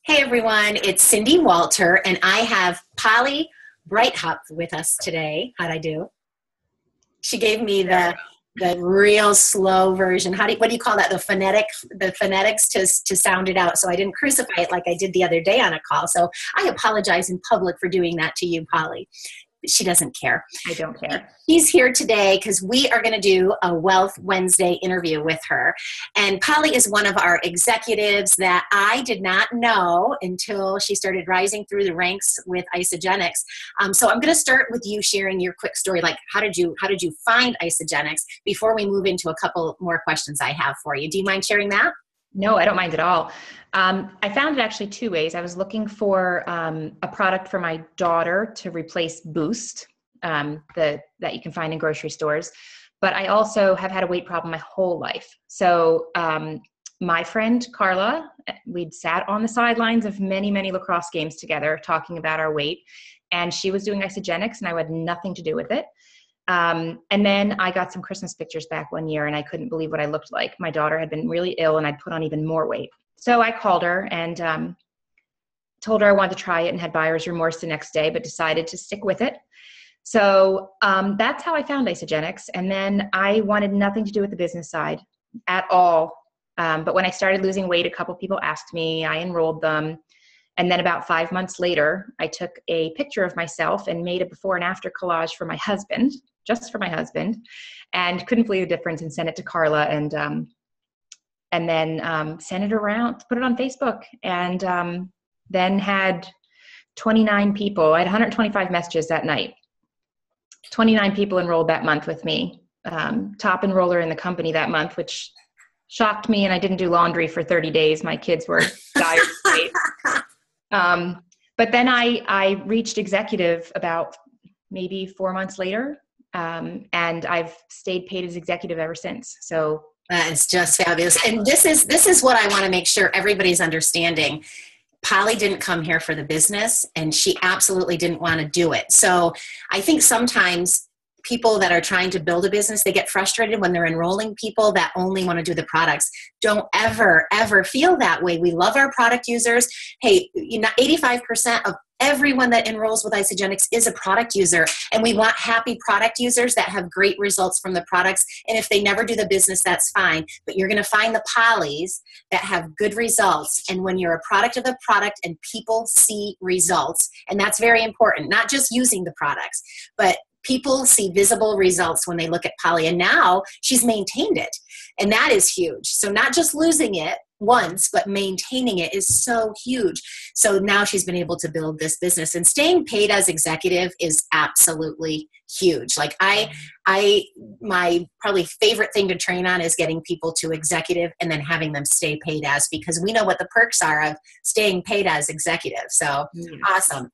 Hey everyone, it's Cindy Walter, and I have Polly Brighthop with us today. How'd I do? She gave me the real slow version. What do you call that? The phonetics to sound it out. So I didn't crucify it like I did the other day on a call. So I apologize in public for doing that to you, Polly. She doesn't care. I don't care. She's here today because we are going to do a Wealth Wednesday interview with her. And Polly is one of our executives that I did not know until she started rising through the ranks with Isagenix. So I'm going to start with you sharing your quick story. Like, how did you find Isagenix before we move into a couple more questions I have for you? Do you mind sharing that? No, I don't mind at all. I found it actually two ways. I was looking for a product for my daughter to replace Boost that you can find in grocery stores. But I also have had a weight problem my whole life. So my friend Carla, we'd sat on the sidelines of many, many lacrosse games together talking about our weight. And she was doing Isagenix and I had nothing to do with it. And then I got some Christmas pictures back one year and I couldn't believe what I looked like. My daughter had been really ill and I'd put on even more weight. So I called her and told her I wanted to try it and had buyer's remorse the next day, but decided to stick with it. So that's how I found Isagenix. And then I wanted nothing to do with the business side at all. But when I started losing weight, a couple people asked me, I enrolled them. And then about 5 months later, I took a picture of myself and made a before and after collage for my husband, just for my husband, and couldn't believe the difference and sent it to Carla and then sent it around, put it on Facebook, and then had 29 people. I had 125 messages that night. 29 people enrolled that month with me. Top enroller in the company that month, which shocked me, and I didn't do laundry for 30 days. My kids were dire straits. But then I reached executive about maybe 4 months later, and I've stayed paid as executive ever since. So that is just fabulous. And this is what I want to make sure everybody's understanding. Polly didn't come here for the business, and she absolutely didn't want to do it. So I think sometimes people that are trying to build a business, they get frustrated when they're enrolling people that only want to do the products. Don't ever, ever feel that way. We love our product users. Hey, 85% of everyone that enrolls with Isagenix is a product user, and we want happy product users that have great results from the products. And if they never do the business, that's fine. But you're going to find the Pollys that have good results. And when you're a product of the product and people see results, and that's very important, not just using the products, but people see visible results when they look at Polly, and now she's maintained it. And that is huge. So not just losing it once, but maintaining it is so huge. So now she's been able to build this business, and staying paid as executive is absolutely huge. Like my probably favorite thing to train on is getting people to executive and then having them stay paid as, because we know what the perks are of staying paid as executive. So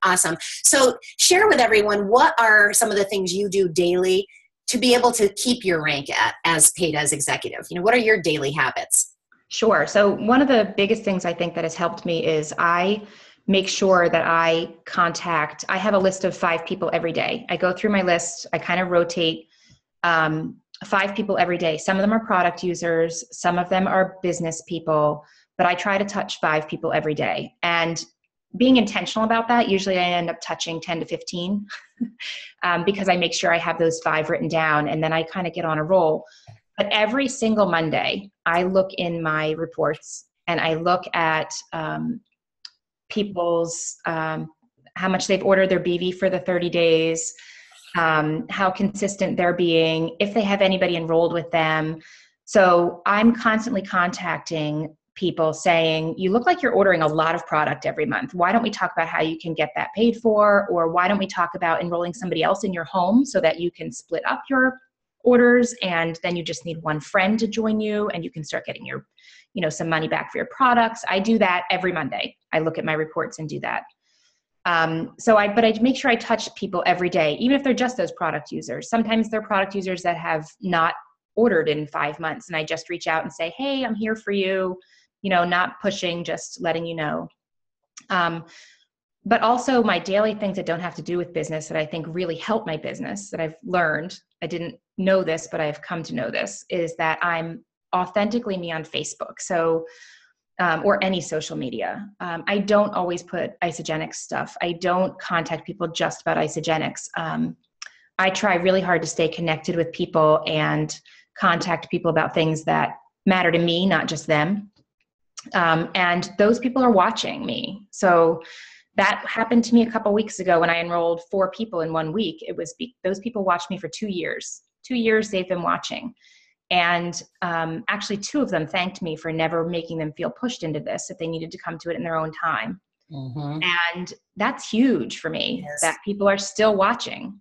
Awesome. So share with everyone, what are some of the things you do daily to be able to keep your rank as paid as executive? What are your daily habits? Sure. So one of the biggest things I think that has helped me is I make sure that I have a list of 5 people every day. I go through my list. I kind of rotate 5 people every day. Some of them are product users. Some of them are business people, but I try to touch 5 people every day. And being intentional about that, usually I end up touching 10 to 15 because I make sure I have those 5 written down, and then I kind of get on a roll. But every single Monday, I look in my reports and I look at people's, how much they've ordered their BV for the 30 days, how consistent they're being, if they have anybody enrolled with them. So I'm constantly contacting people saying, you look like you're ordering a lot of product every month. Why don't we talk about how you can get that paid for? Or why don't we talk about enrolling somebody else in your home so that you can split up your orders, and then you just need one friend to join you and you can start getting your, some money back for your products. I do that every Monday. I look at my reports and do that. But I make sure I touch people every day, even if they're just those product users. Sometimes they're product users that have not ordered in 5 months, and I just reach out and say, hey, I'm here for you, not pushing, just letting you know. But also my daily things that don't have to do with business that I think really help my business, that I've learned, I didn't know this, but I've come to know this, is that I'm authentically me on Facebook. So or any social media. I don't always put Isagenix stuff. I don't contact people just about Isagenix. I try really hard to stay connected with people and contact people about things that matter to me, not just them. And those people are watching me. So that happened to me a couple weeks ago when I enrolled 4 people in 1 week. It was those people watched me for 2 years. 2 years they've been watching. And actually 2 of them thanked me for never making them feel pushed into this, that they needed to come to it in their own time. Mm-hmm. And that's huge for me, yes, that people are still watching.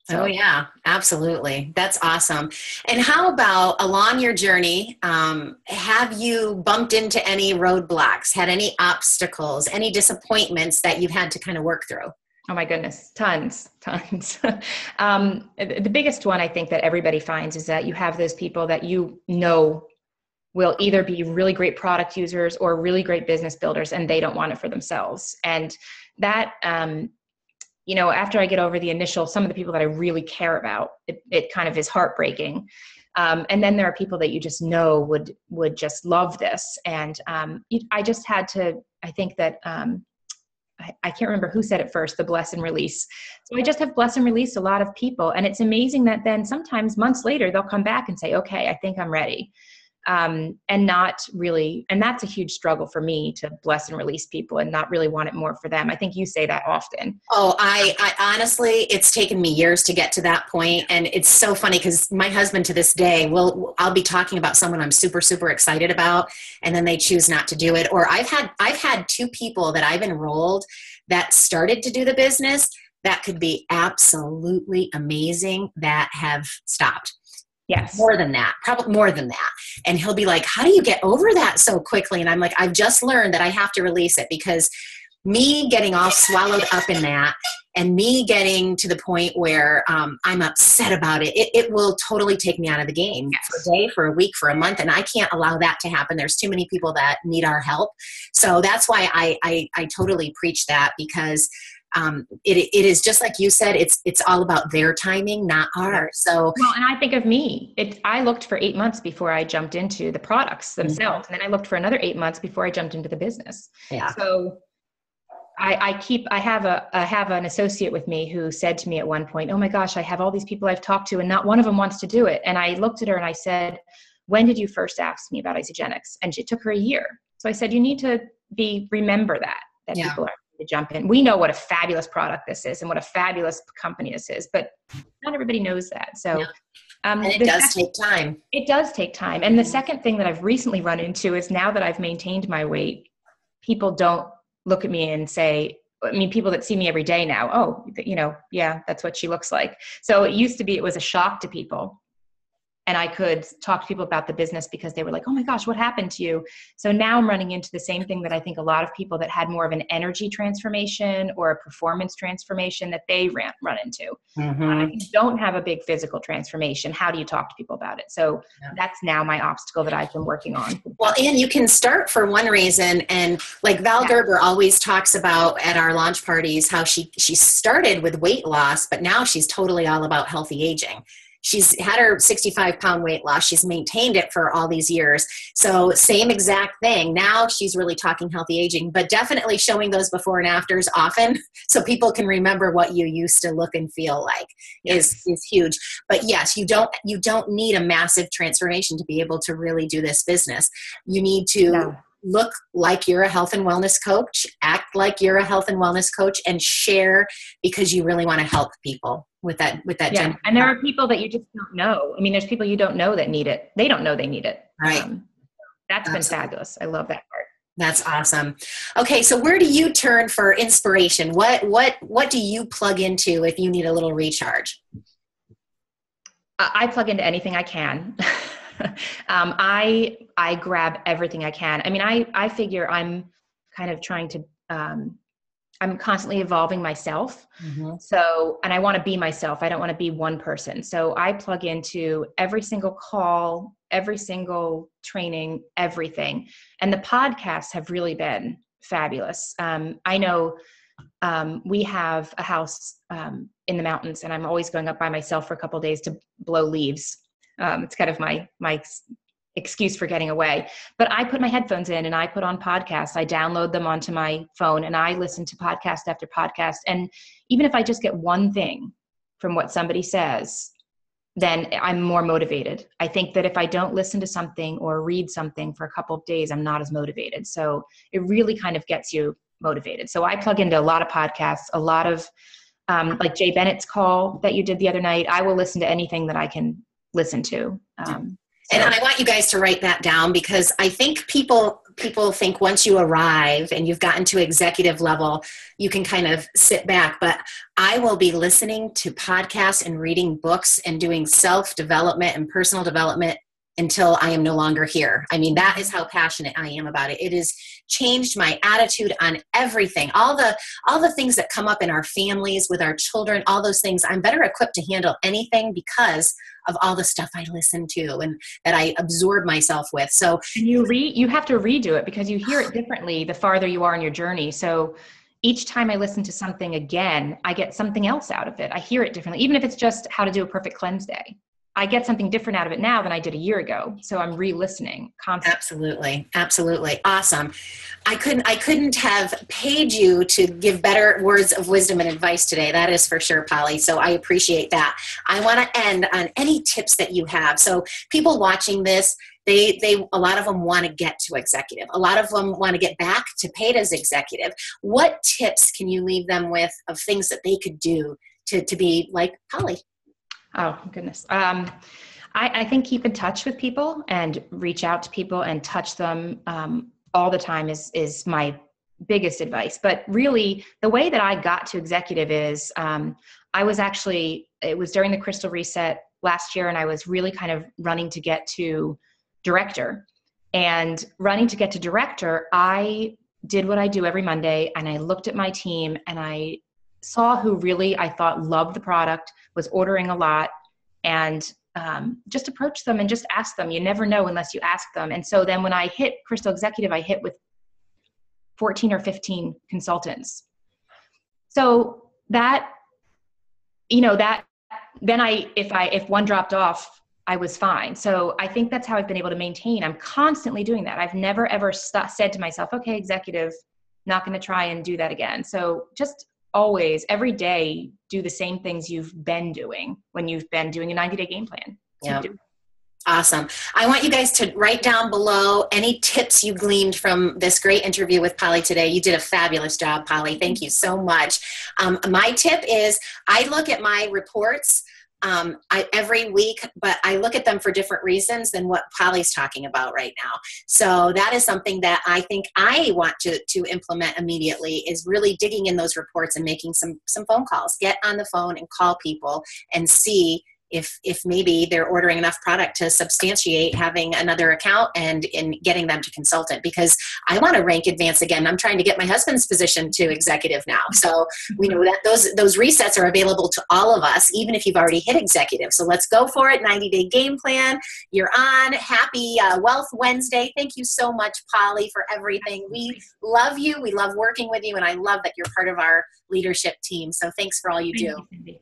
So. Oh yeah, absolutely. That's awesome. And how about along your journey, have you bumped into any roadblocks, had any obstacles, any disappointments that you've had to kind of work through? Oh my goodness, tons. The biggest one I think that everybody finds is that you have those people that you know will either be really great product users or really great business builders, and they don't want it for themselves. And that, after I get over some of the people that I really care about, it kind of is heartbreaking. And then there are people that you just know would just love this. And I just had to, I think that, I can't remember who said it first, the bless and release. So I just have bless and release a lot of people. And it's amazing that then sometimes months later, they'll come back and say, okay, I think I'm ready. And not really, and that's a huge struggle for me, to bless and release people and not really want it more for them. I think you say that often. Oh, I honestly, it's taken me years to get to that point. And it's so funny because my husband to this day I'll be talking about someone I'm super, super excited about, and then they choose not to do it. Or I've had 2 people that I've enrolled that started to do the business that could be absolutely amazing that have stopped. Yes. More than that, probably more than that. And he'll be like, how do you get over that so quickly? And I'm like, I've just learned that I have to release it, because me getting all swallowed up in that and me getting to the point where I'm upset about it will totally take me out of the game. Yes. For a day, for a week, for a month. And I can't allow that to happen. There's too many people that need our help. So that's why I totally preach that, because it is just like you said, it's all about their timing, not ours. So, well, and I think of me, I looked for 8 months before I jumped into the products themselves. Mm-hmm. And then I looked for another 8 months before I jumped into the business. Yeah. So I have an associate with me who said to me at one point, oh my gosh, I have all these people I've talked to and not one of them wants to do it. And I looked at her and I said, when did you first ask me about Isagenix? And it took her a year. So I said, you need to remember that yeah. People are to jump in. We know what a fabulous product this is and what a fabulous company this is, but not everybody knows that. So, yeah. And it does take time. It does take time. And the second thing that I've recently run into is, now that I've maintained my weight, people don't look at me and say, people that see me every day now, oh, yeah, that's what she looks like. So it used to be, it was a shock to people. And I could talk to people about the business because they were like, oh my gosh, what happened to you? So now I'm running into the same thing that I think a lot of people that had more of an energy transformation or a performance transformation that they run into. Mm-hmm. If you don't have a big physical transformation, how do you talk to people about it? So that's now my obstacle that I've been working on. Well, and you can start for one reason. And like Val Gerber always talks about at our launch parties, how she started with weight loss, but now she's totally all about healthy aging. She's had her 65-pound weight loss. She's maintained it for all these years. So same exact thing. Now she's really talking healthy aging, but definitely showing those before and afters often so people can remember what you used to look and feel like is huge. But yes, you don't need a massive transformation to be able to really do this business. You need to look like you're a health and wellness coach, act like you're a health and wellness coach, and share because you really want to help people with that. Yeah. And there are people that you just don't know. I mean, there's people you don't know that need it. They don't know they need it. Right. That's been fabulous. I love that part. That's awesome. Okay. So where do you turn for inspiration? What do you plug into if you need a little recharge? I plug into anything I can. I grab everything I can. I mean, I figure I'm kind of trying to, I'm constantly evolving myself. Mm-hmm. So, and I want to be myself. I don't want to be one person. So I plug into every single call, every single training, everything. And the podcasts have really been fabulous. I know, we have a house, in the mountains, and I'm always going up by myself for a couple of days to blow leaves. It's kind of my excuse for getting away. But I put my headphones in and I put on podcasts. I download them onto my phone and I listen to podcast after podcast. And even if I just get one thing from what somebody says, then I'm more motivated. I think that if I don't listen to something or read something for a couple of days, I'm not as motivated. So it really kind of gets you motivated. So I plug into a lot of podcasts, a lot of like Jay Bennett's call that you did the other night. I will listen to anything that I can listen to. And I want you guys to write that down, because I think people think once you arrive and you've gotten to executive level, you can kind of sit back. But I will be listening to podcasts and reading books and doing self-development and personal development until I am no longer here. I mean, that is how passionate I am about it. It has changed my attitude on everything. All the things that come up in our families, with our children, all those things, I'm better equipped to handle anything because of all the stuff I listen to and that I absorb myself with. So you have to redo it because you hear it differently the farther you are in your journey. So each time I listen to something again, I get something else out of it. I hear it differently, even if it's just how to do a perfect cleanse day. I get something different out of it now than I did a year ago. So I'm re-listening constantly. Absolutely. Absolutely. Awesome. I couldn't have paid you to give better words of wisdom and advice today. That is for sure, Polly. So I appreciate that. I want to end on any tips that you have. So people watching this, they a lot of them want to get to executive. A lot of them want to get back to paid as executive. What tips can you leave them with of things that they could do to be like Polly? Oh, goodness. I think keep in touch with people and reach out to people and touch them all the time is my biggest advice. But really, the way that I got to executive is it was during the Crystal Reset last year, and I was really kind of running to get to director. And running to get to director, I did what I do every Monday, and I looked at my team and I saw who really I thought loved the product, was ordering a lot, and just approach them and just ask them. You never know unless you ask them. And so then when I hit Crystal Executive, I hit with 14 or 15 consultants. So that, then if one dropped off, I was fine. So I think that's how I've been able to maintain. I'm constantly doing that. I've never ever said to myself, okay, executive, not going to try and do that again. So just always, every day, do the same things you've been doing when you've been doing a 90-day game plan. Yeah. Awesome. I want you guys to write down below any tips you gleaned from this great interview with Polly today. You did a fabulous job, Polly. Thank you so much. My tip is I look at my reports every week, but I look at them for different reasons than what Polly's talking about right now. So that is something that I think I want to implement immediately, is really digging in those reports and making some phone calls. Get on the phone and call people and see if maybe they're ordering enough product to substantiate having another account and in getting them to consultant, because I want to rank advance again. I'm trying to get my husband's position to executive now. So we know that those resets are available to all of us, even if you've already hit executive. So let's go for it. 90-day game plan. You're on. Happy Wealth Wednesday. Thank you so much, Polly, for everything. We love you. We love working with you. And I love that you're part of our leadership team. So thanks for all you do. Thank you, Cindy.